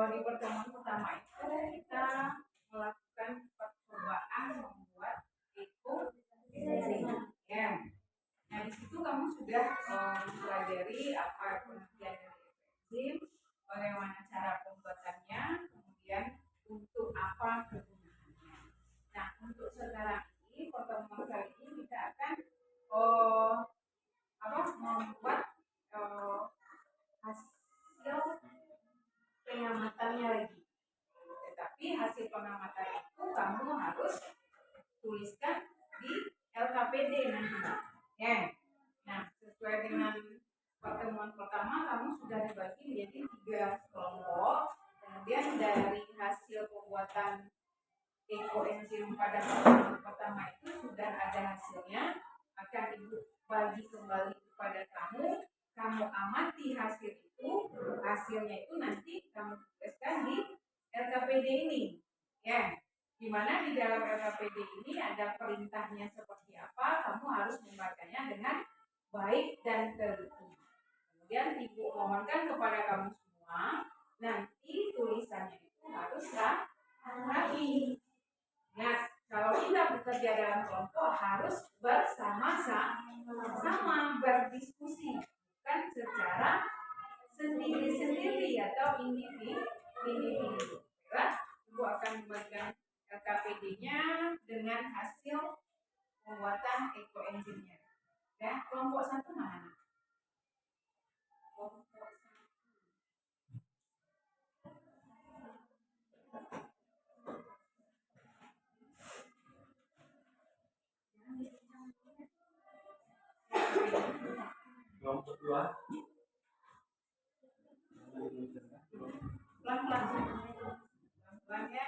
Di pertemuan pertama itu kita melakukan percobaan membuat ekoenzim. Ya. Nah di situ kamu sudah mempelajari apa pengertian dari ekoenzim, bagaimana cara pembuatannya, kemudian untuk apa kegunaannya. Nah untuk sekarang ini pertemuan kali ini kita akan membuat hasil pengamatannya lagi. Tetapi hasil pengamatan itu kamu harus tuliskan di LKPD nanti. Ya. Nah, sesuai dengan pertemuan pertama kamu sudah dibagi menjadi 3 kelompok. Kemudian dari hasil pembuatan ekoenzim pada pertemuan pertama itu sudah ada hasilnya, akan Ibu bagi kembali kepada kamu. Kamu amati hasil itu, hasilnya itu nanti kamu tuliskan di LKPD ini, ya. Dimana di dalam LKPD ini ada perintahnya seperti apa, kamu harus membacanya dengan baik dan teliti. Kemudian Ibu mohonkan kepada kamu semua, nanti tulisannya itu haruslah rapi. Nah, kalau kita bekerja dalam kelompok harus bersama-sama berdiskusi, bukan secara sendiri-sendiri atau individu. Ibu akan membagikan LKPD-nya dengan hasil pembuatan ekoenzimnya. Ya, kelompok 1 mana? Kelompok 1. Kelompok 2. Pelan-pelan ya.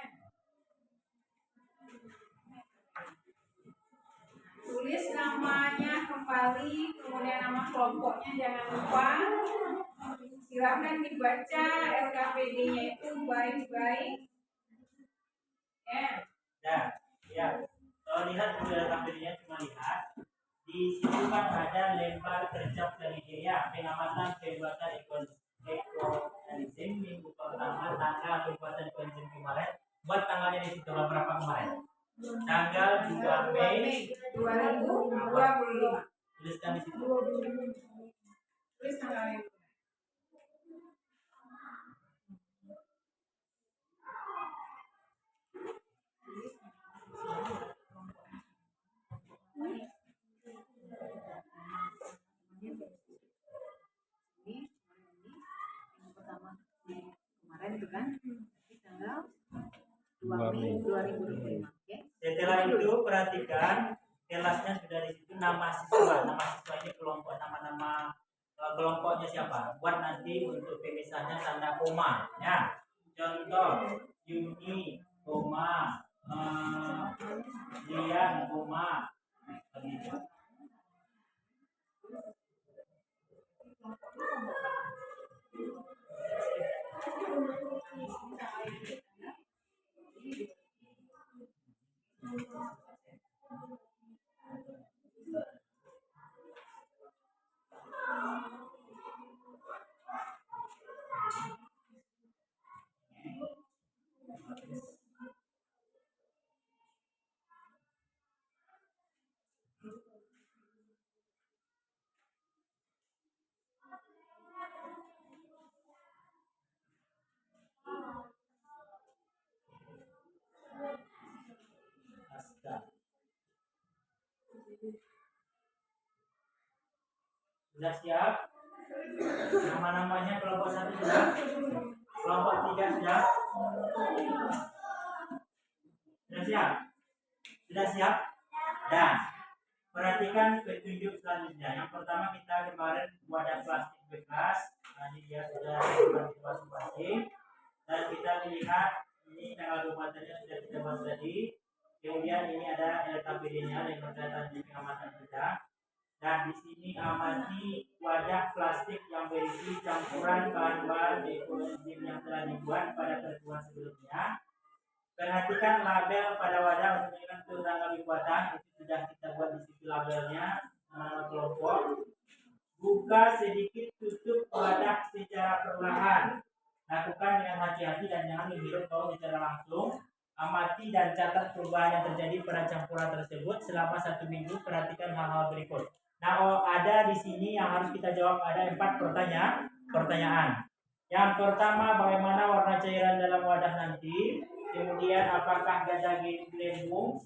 Tulis namanya kembali, kemudian nama kelompoknya jangan lupa. Silakan dibaca LKPD-nya itu baik-baik. Ya. Kalau lihat di LKPD-nya cuma lihat. Di situ kan ada lembar kerja penelitian pengamatan pembuatan ekoenzim minggu pertama, tanggal pembuatan ekoenzim kemarin. Buat tanggalnya di situ berapa kemarin? Tanggal 2 Mei 2025. Tuliskan di situ. Tulis tanggalnya. Kemarin itu kan tanggal 2 Mei 2025. Setelah itu perhatikan kelasnya sudah di situ, nama siswa ini kelompok, nama kelompoknya siapa? Buat nanti untuk pemisahnya tanda koma ya. Contoh Yuni koma, Dian koma. Sudah siap? Nama-namanya kelompok 1 sudah? Kelompok 3 sudah? siap? Sudah siap? Dan perhatikan petunjuk selanjutnya. Yang pertama kita kemarin wadah plastik bekas. Tadi dia sudah dibuat masing-masing. Dan kita melihat ini tanggal pembuatannya sudah kita bahas tadi. Kemudian ini ada LKPD-nya yang berkaitan dengan pengamatan kita. Dan di sini amati wadah plastik yang berisi campuran bahan-bahan ekoenzim yang telah dibuat pada pertemuan sebelumnya. Perhatikan label pada wadah untuk menunjukkan tanggal pembuatan. Itu sudah kita buat di situ labelnya, nama kelompok. Buka sedikit, tutup wadah secara perlahan. Lakukan dengan hati-hati dan jangan menghirup bau secara langsung. Amati dan catat perubahan yang terjadi pada campuran tersebut selama 1 minggu. Perhatikan hal-hal berikut. Nah, ada di sini yang harus kita jawab, ada 4 pertanyaan. Yang pertama, bagaimana warna cairan dalam wadah nanti? Kemudian, apakah ada gelembung?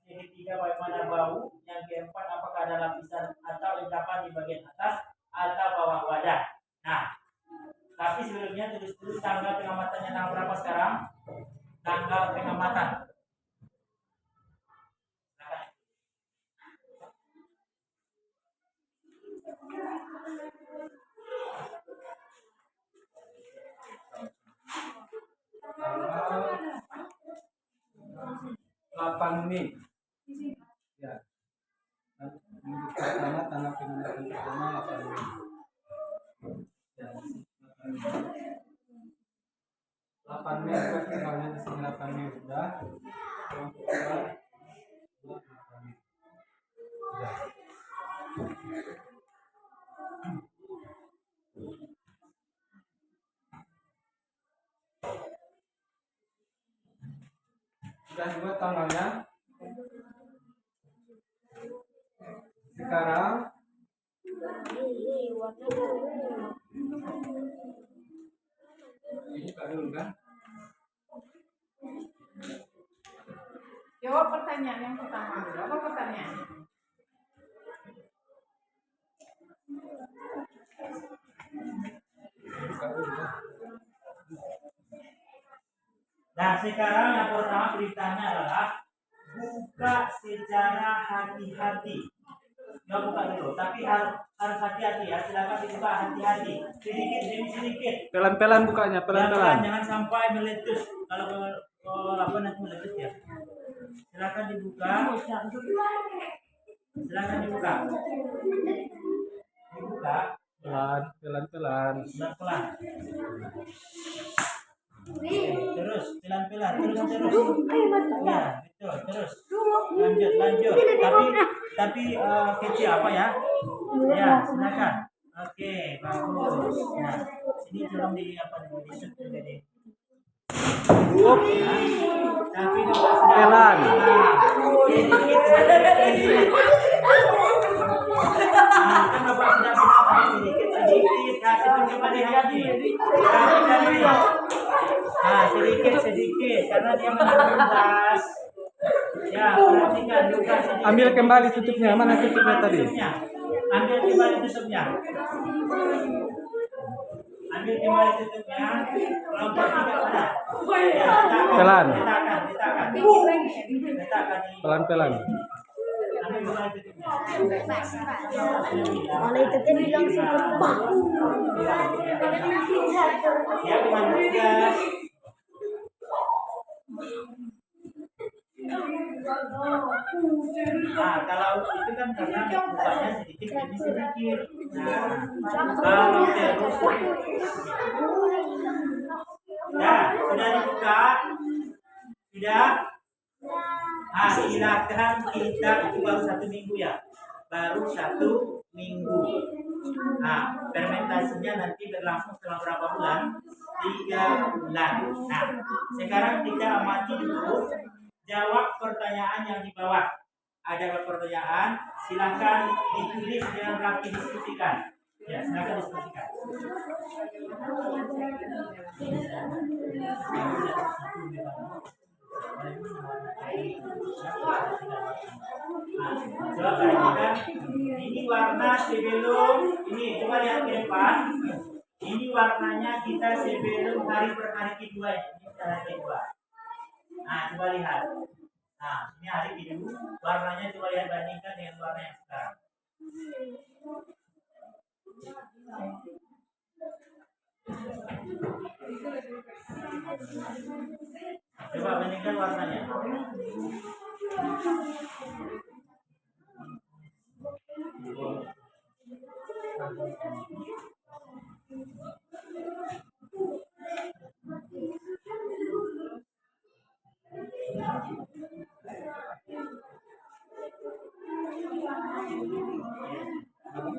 Yang ketiga, bagaimana bau? Yang keempat, apakah ada lapisan atau endapan di bagian atas atau bawah wadah? Nah, tapi sebelumnya tulis dulu tanggal pengamatannya tanggal berapa sekarang? Tanggal pengamatan. Tanggal 8 Mei. Ya. Minggu pertama tanggal pengamatan pertama 8 Mei. Ya. 8 Mei itu tanggalnya di sini 8 Mei sudah. Yang kedua 8 Mei. Ya. Sudah juga tanggalnya. Sekarang ini Kak dulu kan? Jawab pertanyaan yang pertama dulu. Apa pertanyaannya? Kak dulu kan? Nah, sekarang yang pertama beritanya adalah buka secara hati-hati. Nggak buka dulu, tapi harus hati-hati ya. Silakan dibuka hati-hati, sedikit demi sedikit. Pelan-pelan bukanya, pelan-pelan. Jangan sampai meletus. Kalau apa nanti meletus ya. Silakan dibuka. Silakan dibuka. Dibuka. Pelan-pelan. Pelan-pelan. Terus pelan-pelan, terus. Ya, betul, terus. Lanjut. Tapi kecil apa ya? Ya, silakan. Oke, bagus. Nah, ini belum di apa di shoot jadi. Ya. Tapi Pelan. Sedikit. Nah, kan Bapak sudah bilang tadi sedikit. Nah, itu kembali lagi. Nah, sedikit karena dia mengandung gas. Ya, perhatikan juga sedikit. Ambil kembali tutupnya. Mana tutupnya tadi? Ambil kembali tutupnya. Kelompok 3 mana? Ya, Pelan. Letakkan. Pelan-pelan. Ambil kembali tutupnya. Malah itu kan bilang sumpah. Ya, mengandung gas. Nah, kalau itu kan karena bukanya sedikit demi sedikit. Nah, kalau terus, nah, sudah dibuka, sudah. Ah, silakan kita itu baru 1 minggu ya, baru 1 minggu. Nah, fermentasinya nanti berlangsung selama berapa bulan? 3 bulan. Nah, sekarang kita amati dulu. Jawab pertanyaan yang di bawah. Ada pertanyaan, silakan ditulis dengan rapi, diskusikan. Ya, silakan diskusikan. Coba perhatikan, ini warna sebelum ini, coba lihat ke depan. Ini warnanya kita sebelum hari per hari kedua ini hari kedua. Nah, coba lihat. Nah, ini hari biru. Warnanya coba lihat bandingkan dengan warna yang sekarang. Coba bandingkan warnanya.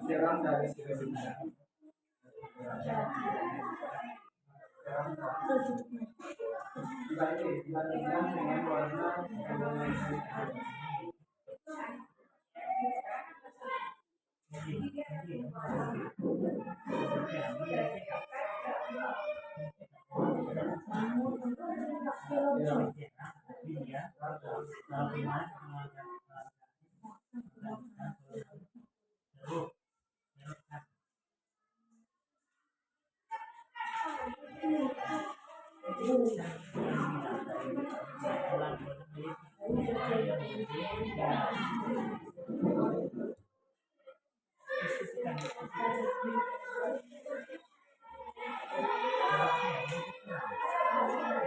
Siram dari siram. Dibandingkan dengan warna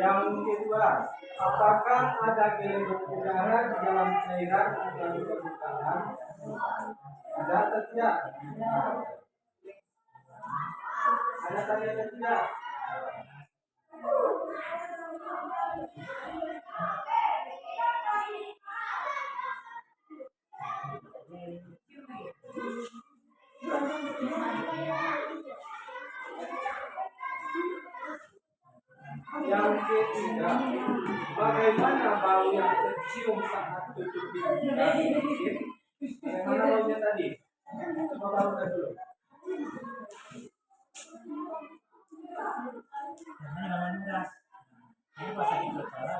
yang kedua, apakah ada gelembung udara di dalam cairan atau permukaan? Ada atau tidak? Ada tadi atau tidak? Yang ketiga, bagaimana bau yang tercium saat tutup pintu? Bagaimana baunya tadi? Coba baukan dulu. Ini pas lagi berbicara.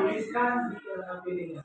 Tuliskan di dalam pilihnya.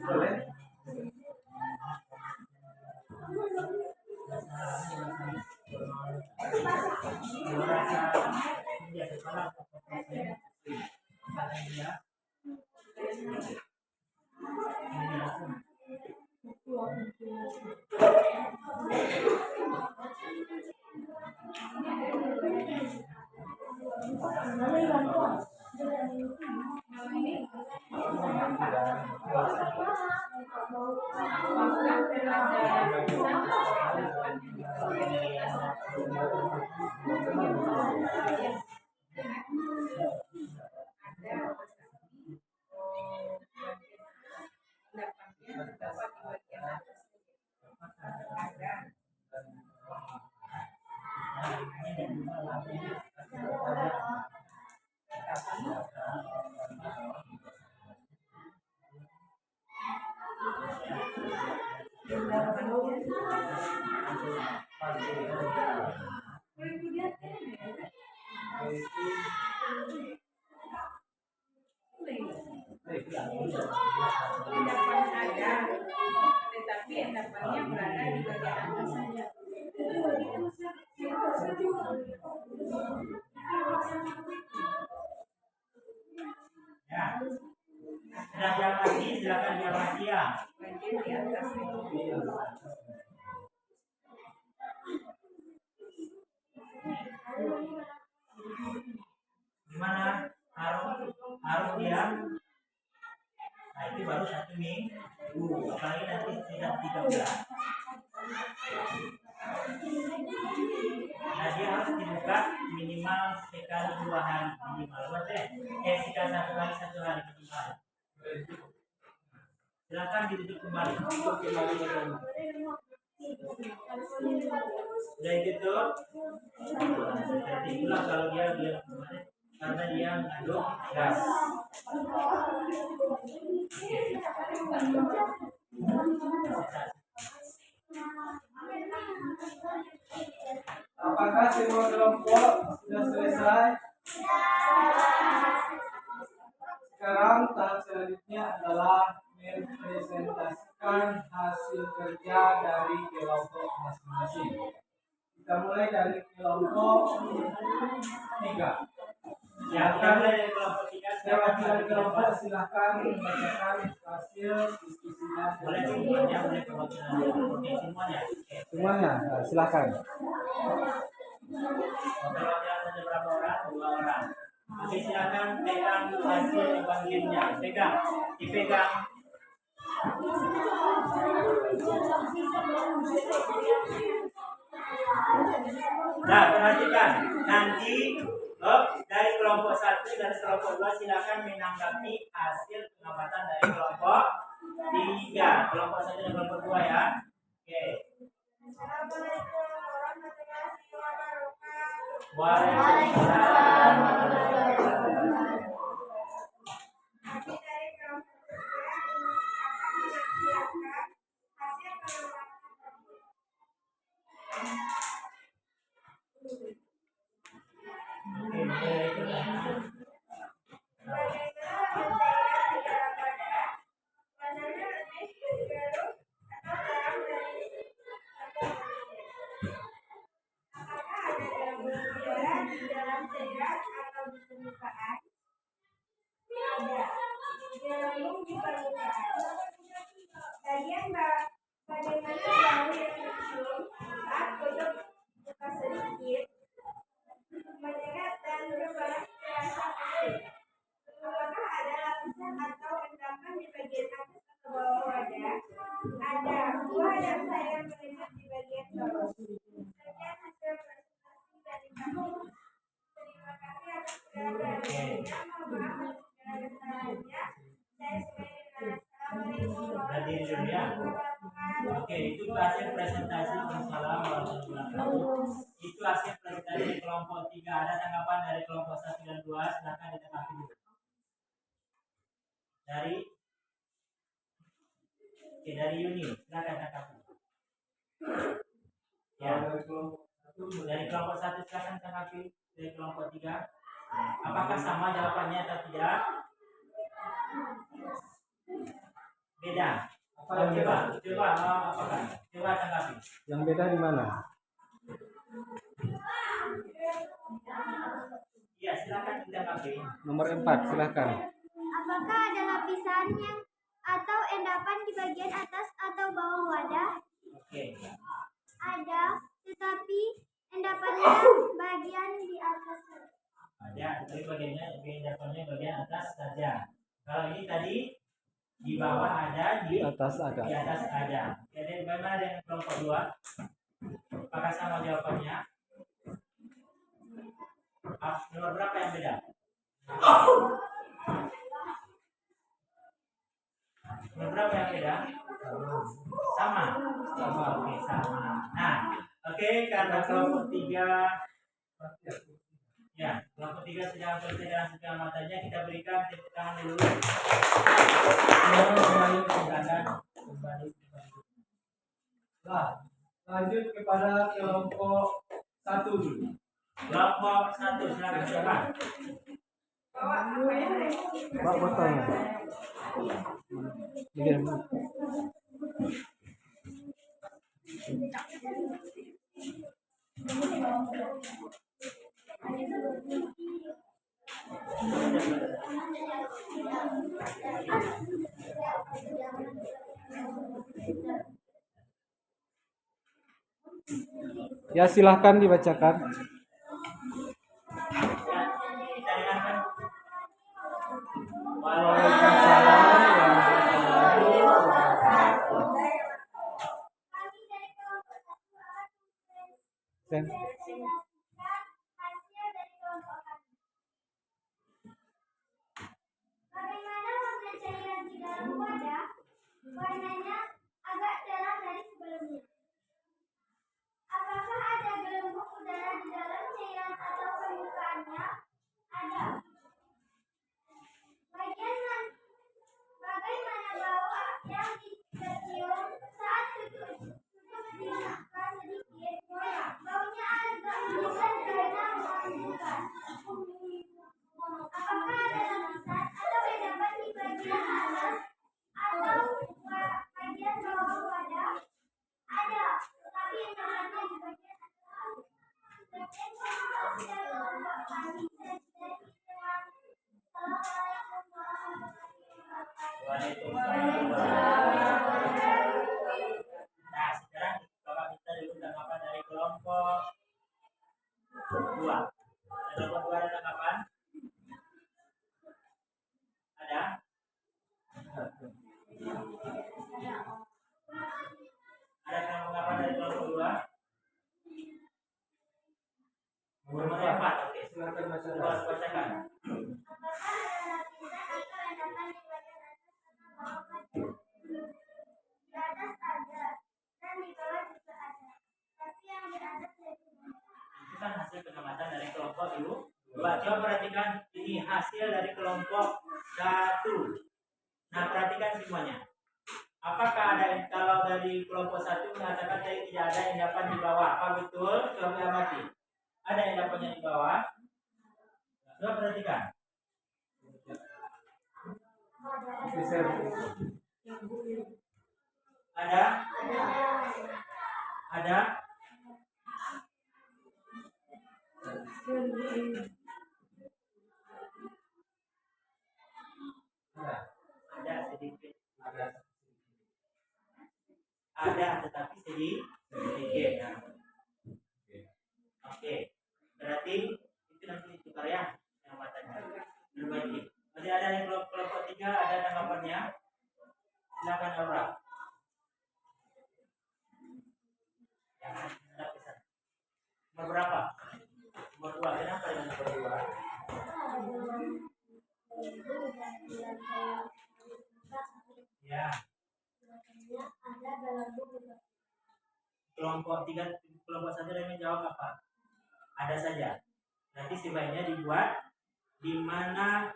Boleh? Endapan ada, tetapi endapannya berada di bagian atas saja. Ya. Sudah yang lagi, silakan yang lagi ya. Bagian di atas itu. Gimana? Harus dia. Nah itu baru satu minggu. Apalagi nanti tidak 13. Nah dia harus dibuka minimal sekali 2 hari minimal. Sekali 1 hari minimal. Silakan ditutup kembali. Udah gitu. Seperti itulah kalau dia kemarin karena dia mengandung gas. Apakah semua kelompok sudah selesai? Sekarang tahap selanjutnya adalah mempresentasikan hasil kerja dari kelompok masing-masing. Kita mulai dari kelompok 3. Ya, kita mulai dari kelompok 3. Perwakilan kelompok silahkan membacakan hasil diskusinya. Boleh semuanya, boleh perwakilan kelompok semuanya. Semuanya, silahkan. Perwakilan ada berapa orang? 2 orang. Oke, silakan pegang hasil evaluasinya. Pegang, dipegang. Nah, perhatikan. Nanti dari kelompok 1 dan kelompok 2 silakan menanggapi hasil pengamatan dari kelompok 3. Kelompok 1 dan kelompok 2 ya. Oke. Waalaikumsalam. Oke, itu hasil presentasi. Itu hasil presentasi dari kelompok 3. Ada tanggapan dari kelompok 1 dan 2? Silakan ditanggapi dulu. Dari Yuni, silakan tanggapi. Ya. Dari kelompok 1 silakan tanggapi. Dari kelompok 3. Apakah sama jawabannya atau tidak? Beda. Coba apakah? Coba tanggapi. Yang beda di mana? Ya, silakan ditanggapi. Nomor 4, silakan. Apakah ada lapisan yang atau endapan di bagian atas atau bawah wadah? Oke. Ada, tetapi endapannya bagian di atas. Ada, tapi endapannya bagian atas saja. Kalau ini tadi di bawah ada, di Atas ada. Di atas ada. Jadi bagaimana dengan kelompok 2? Apakah sama jawabannya? Nomor berapa yang beda? Nomor berapa yang beda? Sama. Oke, sama. Nah, oke, karena kelompok 3 ya, kelompok 3 sedang selesai dengan segala matanya, kita berikan tepuk tangan dulu. Nah, lanjut kepada kelompok 1 dulu. Kelompok 1 silakan coba. bawa apa ya? Bawa botolnya. Iya. Ya silahkan dibacakan. Kita dengarkan. Waalaikumsalam warahmatullahi wabarakatuh. Kami dari kelompok 1 akan Sen. mempresentasikan hasil dari kelompok kami. Bagaimana warna cairan di dalam wadah? Warnanya agak terang dari sebelumnya. Apakah ada gelembung udara di dalam cairan atau permukaannya? Ada. Bagaimana bau yang dicium saat tutup dibuka sedikit? Baunya agak menyengat karena membekas. Apakah ada lapisan atau endapan di bagian atas atau bagian bawah wadah? Ada, tapi endapannya di bagian atas. Berkonsultasi dari kelompok kami sendiri dengan Assalamualaikum warahmatullahi wabarakatuh. Waalaikumsalam. Nah, sekarang Bapak minta dulu tanggapan dari kelompok 2. Kelompok 2 ada tanggapan? Ada? Ada tanggapan dari kelompok 2? Nomor 4, oke. Silakan bacakan. Bacakan. Apakah ada lapisan atau endapan di bagian atas atau bawah wadah? Di atas ada, dan di bawah juga ada. Tapi yang di atas lebih banyak. Itu kan hasil pengamatan dari kelompok 2. Coba perhatikan ini hasil dari kelompok 1. Nah, perhatikan semuanya. Apakah ada, kalau dari kelompok 1 mengatakan tadi tidak ada endapan di bawah, apa betul? Coba amati. Ada endapannya di bawah. Coba perhatikan. Ada? Ada? Ada sedikit. Ada tetapi sedikit. Nah. Oke. Berarti itu nanti ditukar ya pengamatannya. Berbaiki. Masih ada yang kelompok 3 ada tanggapannya? Silakan Aura. Jangan ada pesan. Nomor berapa? Nomor 2. Kenapa dengan nomor 2? Ya. Kelompok 3, kelompok 1 yang menjawab apa? Ada saja. Nanti sebaiknya dibuat di mana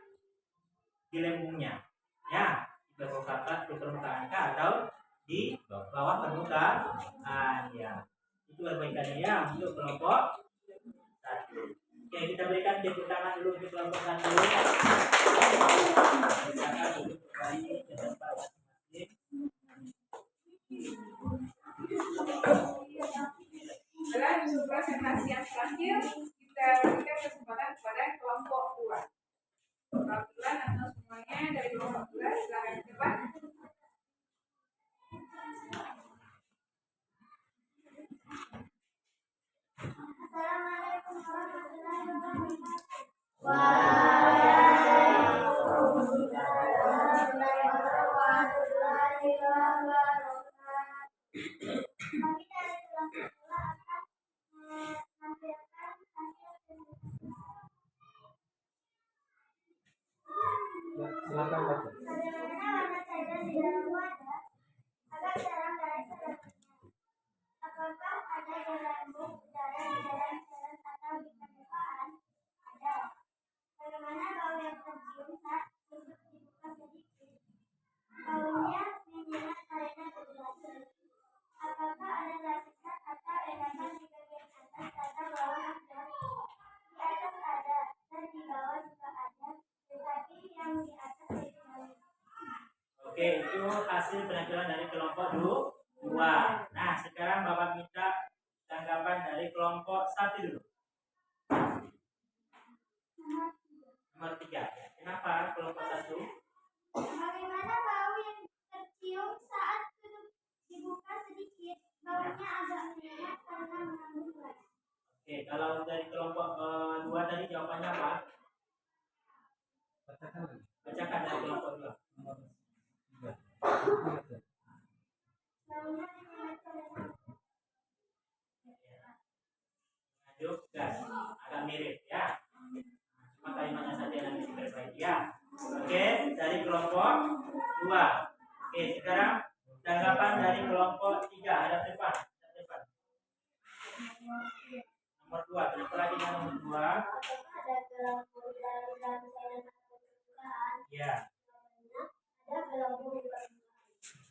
gelembungnya. Ya, di permukaan kah atau di bawah permukaan. Ya. Itu perbaikannya ya untuk kelompok 1. Oke, kita berikan tepuk tangan dulu untuk kelompok 1. Silakan duduk kembali ke tempat masing-masing. Dalam presentasi yang terakhir kita berikan kesempatan kepada kelompok 2. Kebetulan atau semuanya dari kelompok 2 silakan cepat. Assalamualaikum warahmatullahi wabarakatuh. Kami dari kelompok 2 akan menampilkan hasil presentasi. Silakan baca. Bagaimana warna cairan di dalam wadah? Agak terang dari sebelumnya. Apakah ada gelembung udara di dalam cairan atau di permukaan? Ada. Bagaimana bau yang tercium saat tutup dibuka sedikit? Baunya menyengat karena bergelas. Apakah ada lapisan atau endapan di bagian atas atau bawah wadah? Di atas ada, dan di bawah juga ada. Oke, itu hasil penampilan dari kelompok 2. Nah, sekarang Bapak minta tanggapan dari kelompok 1 dulu. Nomor 3. Kenapa kelompok 1? Bagaimana bau yang tercium saat tutup dibuka sedikit? Baunya agak menyengat karena mengandung gas. Oke, kalau dari kelompok 2 tadi jawabannya apa? Bacakan lagi. Bacakan dari kelompok 2. Nomor 3. Baunya menyengat karena Lanjut, gas. Agak mirip ya. Cuma kalimatnya saja yang nanti diperbaiki ya. Oke, dari kelompok 2. Oke, sekarang tanggapan dari kelompok 3. Hadap depan. Hadap depan. Nomor 2. Kenapa lagi yang nomor 2? apakah ada gelembung dari dalam cairan atau permukaan? Ya, Ada gelembung di permukaan.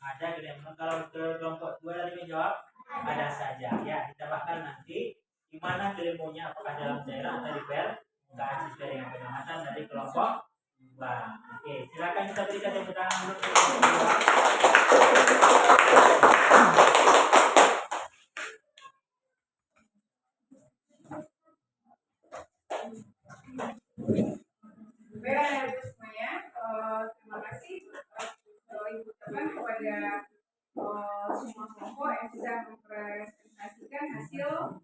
ada gelembung. Kalau ke kelompok 2 tadi menjawab ada saja. Ya, ditambahkan nanti di mana gelembungnya, apakah dalam cairan atau di permukaan sesuai dengan pengamatan dari kelompok 2. Oke, silakan kita berikan tepuk tangan dulu untuk kelompok 2. Baik, semuanya, terima kasih Ibu teman kepada semua kelompok yang sudah mempresentasikan hasil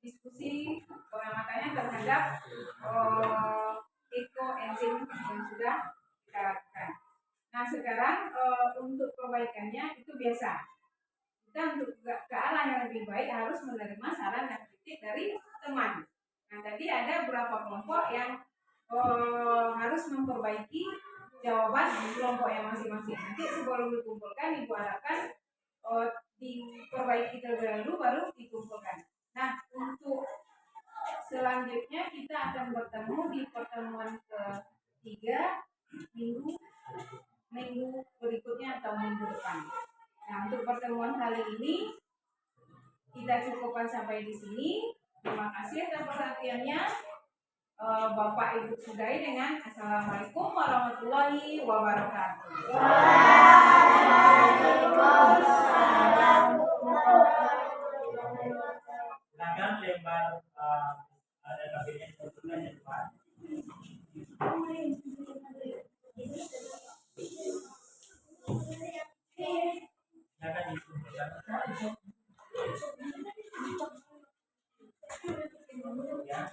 diskusi pengamatannya terhadap ekoenzim yang sudah kita lakukan. Nah, sekarang untuk perbaikannya itu biasa. Kita untuk ke arah yang lebih baik harus menerima saran dan kritik dari teman. Nah, tadi ada beberapa kelompok yang harus memperbaiki jawaban kelompok yang masing-masing. Nanti sebelum dikumpulkan, Ibu harapkan diperbaiki terlebih dahulu baru dikumpulkan. Nah, untuk selanjutnya kita akan bertemu di pertemuan ketiga minggu berikutnya atau minggu depan. Nah, untuk pertemuan kali ini kita cukupkan sampai di sini. Terima kasih atas perhatiannya. Bapak Ibu sudahi dengan Assalamualaikum warahmatullahi wabarakatuh. Waalaikumsalam warahmatullahi wabarakatuh. Silakan lembar ada kabinet kebetulan yang depan. Silakan dikumpulkan. Ya.